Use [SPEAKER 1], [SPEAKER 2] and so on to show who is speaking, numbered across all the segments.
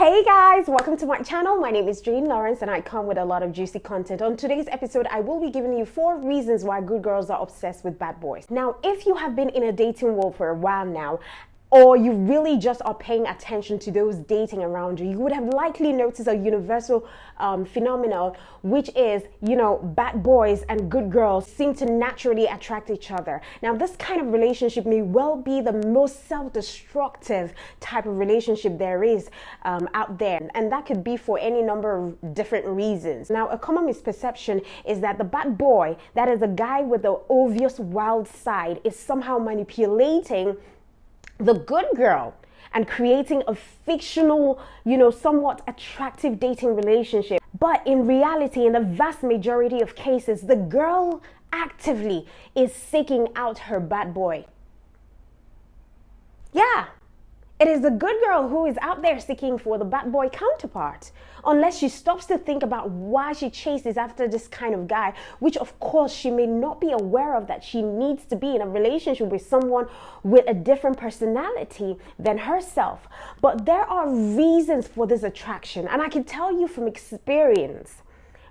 [SPEAKER 1] Hey guys, welcome to my channel. My name is Jane Lawrence and I come with a lot of juicy content. On today's episode, I will be giving you 4 reasons why good girls are obsessed with bad boys. Now, if you have been in a dating world for a while now, or you really just are paying attention to those dating around you, you would have likely noticed a universal phenomenon, which is, bad boys and good girls seem to naturally attract each other. Now, this kind of relationship may well be the most self-destructive type of relationship there is out there. And that could be for any number of different reasons. Now, a common misperception is that the bad boy, that is a guy with the obvious wild side, is somehow manipulating the good girl and creating a fictional, somewhat attractive dating relationship. But in reality, in the vast majority of cases, the girl actively is seeking out her bad boy. Yeah, it is the good girl who is out there seeking for the bad boy counterpart, unless she stops to think about why she chases after this kind of guy, which of course she may not be aware of, that she needs to be in a relationship with someone with a different personality than herself. But there are reasons for this attraction, and I can tell you from experience,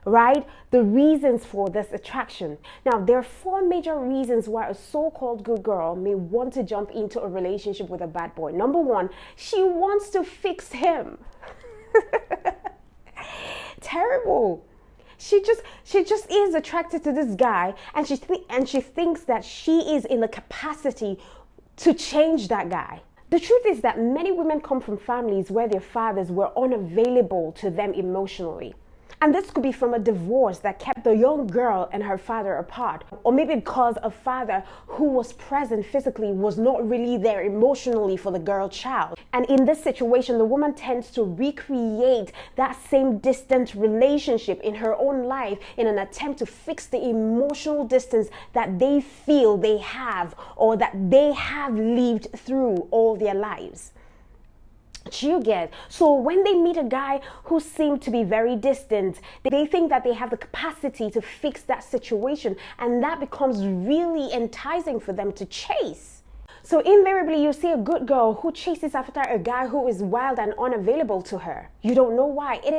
[SPEAKER 1] right? The reasons for this attraction. Now, there are 4 major reasons why a so-called good girl may want to jump into a relationship with a bad boy. Number 1, she wants to fix him. Terrible. She just is attracted to this guy, and she thinks that she is in the capacity to change that guy. The truth is that many women come from families where their fathers were unavailable to them emotionally. And this could be from a divorce that kept the young girl and her father apart. Or maybe because a father who was present physically was not really there emotionally for the girl child. And in this situation, the woman tends to recreate that same distant relationship in her own life in an attempt to fix the emotional distance that they feel they have, or that they have lived through all their lives. You get? So when they meet a guy who seems to be very distant, they think that they have the capacity to fix that situation, and that becomes really enticing for them to chase. So invariably, you see a good girl who chases after a guy who is wild and unavailable to her. You don't know why. It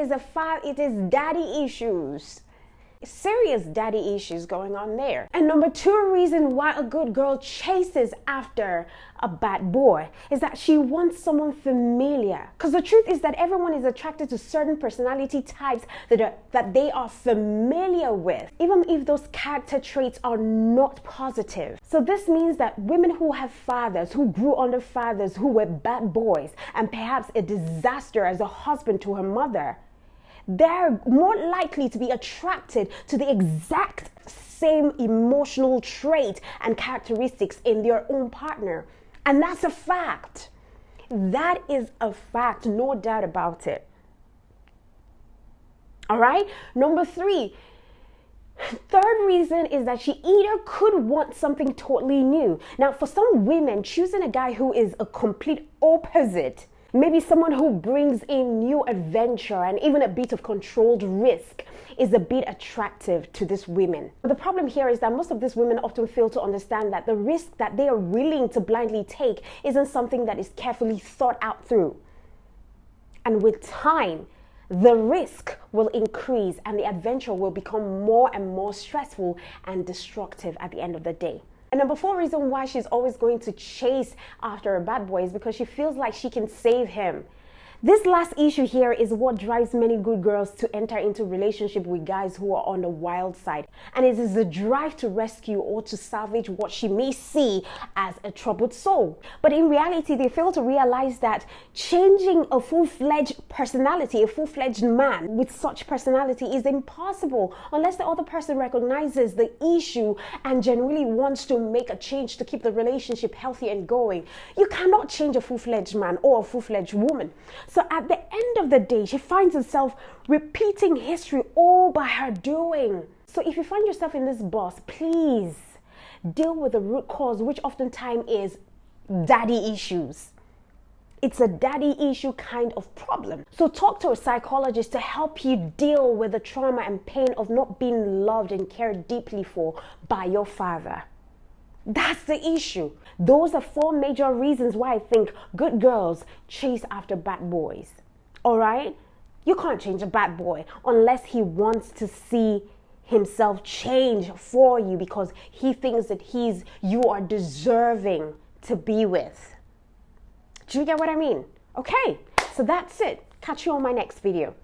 [SPEAKER 1] is daddy issues. Serious daddy issues going on there. And number 2 reason why a good girl chases after a bad boy is that she wants someone familiar. Because the truth is that everyone is attracted to certain personality types that they are familiar with, even if those character traits are not positive. So this means that women who have fathers, who grew under fathers who were bad boys, and perhaps a disaster as a husband to her mother, they're more likely to be attracted to the exact same emotional trait and characteristics in their own partner. And that's a fact. That is a fact, no doubt about it. All right? Number 3. Third reason is that she either could want something totally new. Now, for some women, choosing a guy who is a complete opposite, maybe someone who brings in new adventure and even a bit of controlled risk, is a bit attractive to these women. But the problem here is that most of these women often fail to understand that the risk that they are willing to blindly take isn't something that is carefully thought out through. And with time, the risk will increase and the adventure will become more and more stressful and destructive at the end of the day. And number 4 reason why she's always going to chase after a bad boy is because she feels like she can save him. This last issue here is what drives many good girls to enter into relationship with guys who are on the wild side. And it is the drive to rescue or to salvage what she may see as a troubled soul. But in reality, they fail to realize that changing a full-fledged personality, a full-fledged man with such personality is impossible unless the other person recognizes the issue and genuinely wants to make a change to keep the relationship healthy and going. You cannot change a full-fledged man or a full-fledged woman. So at the end of the day, she finds herself repeating history all by her doing. So if you find yourself in this boss, please deal with the root cause, which oftentimes is daddy issues. It's a daddy issue kind of problem. So talk to a psychologist to help you deal with the trauma and pain of not being loved and cared deeply for by your father. That's the issue. Those are 4 major reasons why I think good girls chase after bad boys. All right? You can't change a bad boy unless he wants to see himself change for you because he thinks that you are deserving to be with. Do you get what I mean? Okay, so that's it. Catch you on my next video.